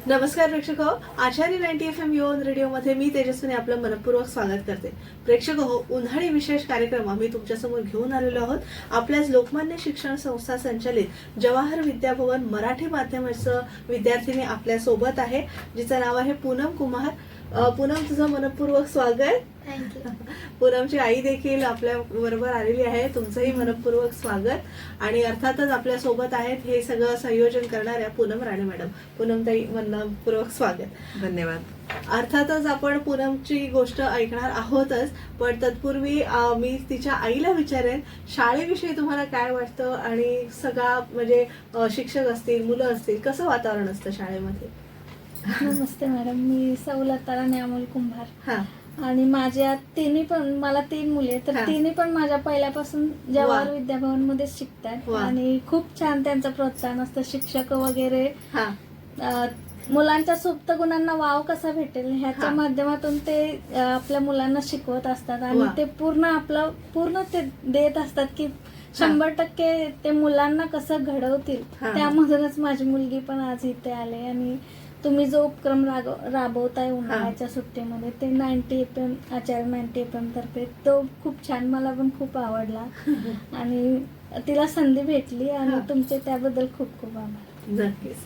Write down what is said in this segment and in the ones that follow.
नमस्कार प्रेक्षक हो, आचार्य 90 FM युवन रेडिओमध्ये मी तेजस्विनी आपलं मनपूर्वक स्वागत करते. प्रेक्षक हो, उन्हाळी विशेष कार्यक्रम आम्ही तुमच्यासमोर घेऊन आलेलो आहोत. आपल्याच लोकमान्य शिक्षण संस्था संचालित जवाहर विद्याभवन मराठी माध्यमाचं विद्यार्थिनी आपल्या सोबत आहे, जिचं नाव आहे पूनम कुमार. पूनम, तुझं मनपूर्वक स्वागत. थँक्यू. पूनमची आई देखील आपल्या बरोबर आलेली आहे. तुमचंही मनपूर्वक स्वागत. आणि अर्थातच आपल्या सोबत आहेत हे सगळं संयोजन करणाऱ्या पूनम राणे मॅडम. पूनम ताई, मनपूर्वक स्वागत. धन्यवाद. अर्थातच आपण पूनमची गोष्ट ऐकणार आहोतच, पण तत्पूर्वी मी तिच्या आईला विचारेन, शाळेविषयी तुम्हाला काय वाटतं आणि सगळा म्हणजे शिक्षक असतील, मुलं असतील, कसं वातावरण असतं शाळेमध्ये? नमस्ते मॅडम, मी सवलता राणी अमोल कुंभार. हा. आणि माझ्या मला 3 मुले, तर हा. तिन्ही पण माझ्या पहिल्यापासून जवाहर वा. विद्याभवन मध्ये शिकतात. वा. आणि खूप छान त्यांचं प्रोत्साहन असतं. शिक्षक वगैरे हा. मुलांच्या सुप्त गुणांना वाव कसा भेटेल ह्याच्या हा. माध्यमातून ते आपल्या मुलांना शिकवत असतात. आणि वा. ते पूर्ण ते देत असतात की 100% ते मुलांना कसं घडवतील. हा. त्यामधूनच माझी मुलगी पण आज इथे आले. आणि तुम्ही जो उपक्रम राबवताय उन्हाळ्याच्या सुट्टीमध्ये, ते 90 FM आचार्य 90 FM तर्फे, तो खूप छान, मला पण खूप आवडला. आणि तिला संधी भेटली आणि तुमचे त्याबद्दल खूप खूप आभार. नक्कीच.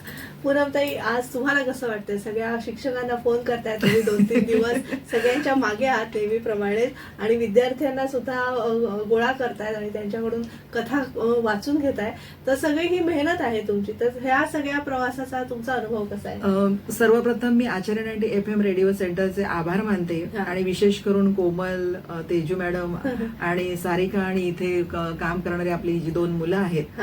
पूनम ताई, आज तुम्हाला कसं वाटतंय? सगळ्या शिक्षकांना फोन करताय तुम्ही 2-3 दिवस, सगळ्यांच्या मागे आहात नेहमीप्रमाणे, आणि विद्यार्थ्यांना सुद्धा गोळा करतायत आणि त्यांच्याकडून कथा वाचून घेताय. तर सगळी ही मेहनत आहे तुमची. तर ह्या सगळ्या प्रवासाचा तुमचा अनुभव कसा आहे? सर्वप्रथम मी आचार्य 90 FM रेडिओ सेंटरचे आभार मानते. आणि विशेष करून कोमल, तेजू मॅडम आणि सारिका आणि इथे काम करणारी आपली जी 2 मुलं आहेत,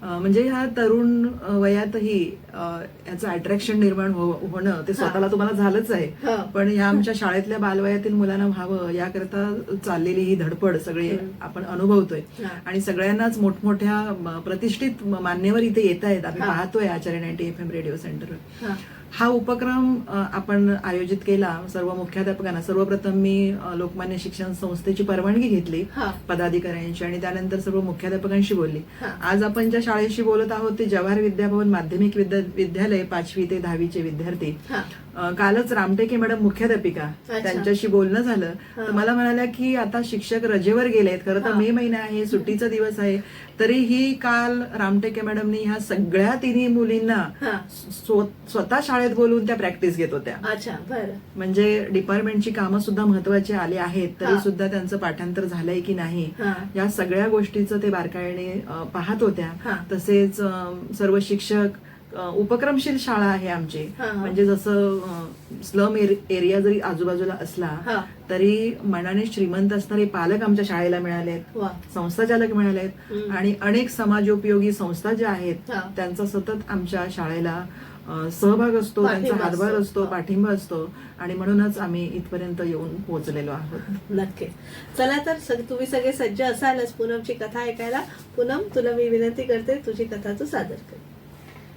म्हणजे ह्या तरुण वयातही याचं अट्रॅक्शन निर्माण होणं ते स्वतःला तुम्हाला झालंच आहे. पण ह्या आमच्या शाळेतल्या बालवयातील मुलांना व्हावं याकरता चाललेली ही धडपड सगळी आपण अनुभवतोय. आणि सगळ्यांनाच मोठमोठ्या प्रतिष्ठित मान्यवर इथे येत आहेत. आम्ही पाहतोय आचार्य 90 FM रेडिओ सेंटरवर. हा उपक्रम आपण आयोजित केला सर्व मुख्याध्यापकांना. सर्वप्रथम मी लोकमान्य शिक्षण संस्थेची परवानगी घेतली पदाधिकाऱ्यांची, आणि त्यानंतर सर्व मुख्याध्यापकांशी बोलली. आज आपण ज्या शाळेशी बोलत आहोत ते जवाहर विद्याभवन माध्यमिक विद्यालय 5वी ते 10वीचे विद्यार्थी. कालच रामटेके मॅडम मुख्याध्यापिका, त्यांच्याशी बोलणं झालं. तर मला म्हणाल्या की आता शिक्षक रजेवर गेलेत. खरं तर मे महिना आहे, सुट्टीचा दिवस आहे, तरीही काल रामटेके मॅडमनी ह्या सगळ्या 3 मुलींना स्वतः शाळेत बोलून त्या प्रॅक्टिस घेत होत्या. अच्छा, बरं. म्हणजे डिपार्टमेंटची कामं सुद्धा महत्वाची आली आहेत, तरी सुद्धा त्यांचं पाठांतर झालंय की नाही या सगळ्या गोष्टीचं ते बारकाईने पाहत होत्या. तसेच सर्व शिक्षक, उपक्रमशील शाळा आहे आमची. म्हणजे जसं स्लम एरिया जरी आजूबाजूला असला तरी मनाने श्रीमंत असणारे पालक आमच्या शाळेला मिळालेत, संस्थाचालक मिळालेत, आणि अनेक समाजोपयोगी संस्था ज्या आहेत त्यांचा सतत आमच्या शाळेला सहभाग असतो, त्यांचा हातभार असतो, पाठिंबा असतो. आणि म्हणूनच आम्ही इथपर्यंत येऊन पोहोचलेलो आहोत. नक्की. चला तर तुम्ही सगळे सज्ज असालच पूनमची कथा ऐकायला. पूनम, तुला मी विनंती करते, तुझी कथा तू सादर कर.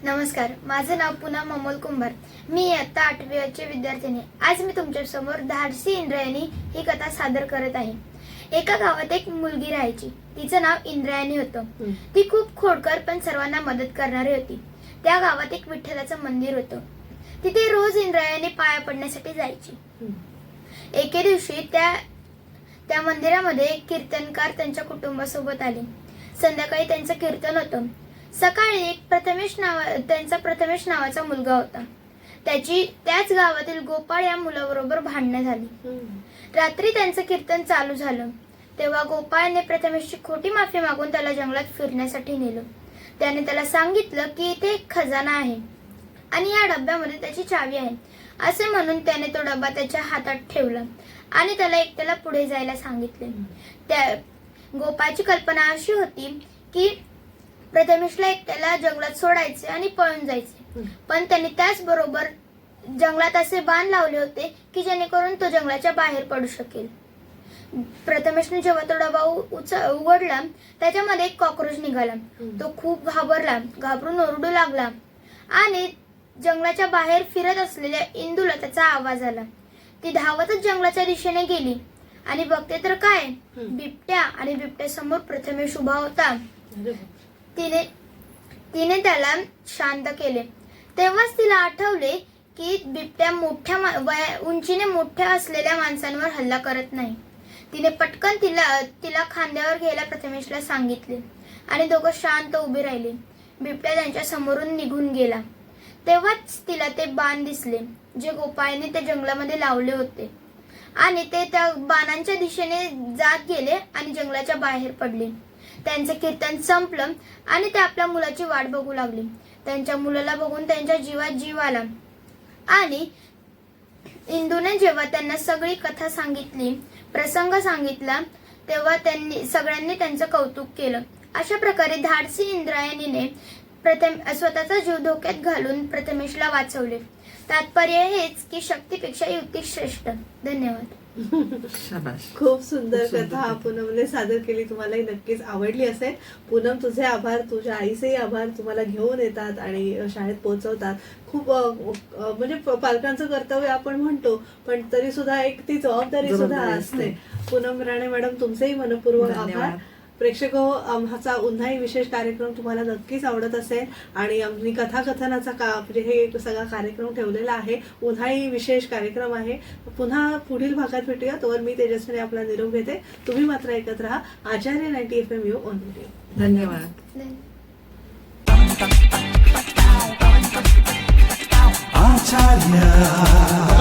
नमस्कार, माझं नाव पूनम अमोल कुंभार. मी इयत्ता 8वीचे विद्यार्थिनी. आज मी तुमच्या समोर धाडसी इंद्रायणी ही कथा सादर करत आहे. एका गावात एक मुलगी राहायची. तिचं नाव इंद्रायणी होतं. ती खूप खोडकर पण सर्वांना मदत करणारी होती. त्या गावात एक विठ्ठलाचं मंदिर होतं. तिथे रोज इंद्रायणी पाया पडण्यासाठी जायची. एके दिवशी त्या मंदिरामध्ये एक कीर्तनकार त्यांच्या कुटुंबासोबत आले. संध्याकाळी त्यांचं कीर्तन होतं. सकाळी एक त्यांचा प्रथमेश नावाचा मुलगा होता. त्याच गावातील गोपाळ या मुलाबरोबर भांडणं झाली. रात्री त्यांचं कीर्तन चालू झालं तेव्हा गोपाळने प्रथमेशची खोटी माफी मागून त्याला जंगलात फिरण्यासाठी नेलं. त्याने त्याला सांगितलं की इथे एक खजाना आहे आणि या डब्यामध्ये त्याची चावी आहे. असे म्हणून त्याने तो डबा त्याच्या हातात ठेवला आणि त्याला एकट्याला पुढे जायला सांगितले. त्या गोपाळची कल्पना अशी होती की प्रथमेशला एकट्याला जंगलात सोडायचे आणि पळून जायचे. पण त्यांनी त्याचबरोबर जंगलात असे बाण लावले होते की जेणेकरून तो जंगलाच्या बाहेर पडू शकेल. प्रथमेशने जेव्हा तो डबा उघडला त्याच्यामध्ये एक कॉक्रोच निघाला. तो खूप घाबरला, घाबरून ओरडू लागला आणि जंगलाच्या बाहेर फिरत असलेल्या इंदूला त्याचा आवाज आला. ती धावतच जंगलाच्या दिशेने गेली आणि बघते तर काय, बिबट्या, आणि बिबट्यासमोर प्रथमेश उभा होता. तिने त्याला शांत केले. तेव्हाच तिला आठवले की बिबट्या उंचीने मोठ्या असलेल्या माणसांवर हल्ला करत नाही. तिने पटकन तिला खांद्यावर घ्यायला प्रथमेशला सांगितले आणि दोघं शांत उभे राहिले. बिबट्या त्यांच्या समोरून निघून गेला. तेव्हाच तिला ते बाण दिसले जे गोपाळने त्या जंगलामध्ये लावले होते आणि ते त्या बाणांच्या दिशेने जात गेले आणि जंगलाच्या बाहेर पडले. त्यांचे कीर्तन संपलं आणि ते आपल्या मुलाची वाट बघू लागले. त्यांच्या मुलाला बघून त्यांच्या जीवात जीव आला आणि इंदूने जेव्हा त्यांना सगळी कथा सांगितली, प्रसंग सांगितला, तेव्हा सगळ्यांनी त्यांचं कौतुक केलं. अशा प्रकारे धाडसी इंद्रायणीने स्वतःचा जीव धोक्यात घालून प्रथमेशला वाचवले. तात्पर्य हेच की शक्तीपेक्षा युक्ती श्रेष्ठ. धन्यवाद. शाबास. खूप सुंदर खूप सुंदर कथा कथा. पूनमने सादर केली. तुम्हालाही नक्कीच आवडली असेल. पूनम, तुझे आभार, तुझ्या आईचेही आभार. तुम्हाला घेऊन येतात आणि शाळेत पोहोचवतात. खूप म्हणजे पालकांचं कर्तव्य आपण म्हणतो, पण तरी सुद्धा एक ती जबाबदारी सुद्धा जबाबदारी असते. असते. पूनम राणे मॅडम, तुमचेही मनपूर्वक आभार. धन्यवाद. प्रेक्षक हो, आमचा उन्हाळी विशेष कार्यक्रम तुम्हाला नक्कीच आवडत असेल आणि आम्ही कथाकथनाचा म्हणजे हे सगळा कार्यक्रम ठेवलेला आहे. उन्हाळी विशेष कार्यक्रम आहे. पुन्हा पुढील भागात भेटूया. तोवर मी तेजस्विनी आपला निरोप घेते. तुम्ही मात्र ऐकत राहा आचार्य 90 FM यू ऑन रेडिओ. धन्यवाद. धन्यवाद. Acharya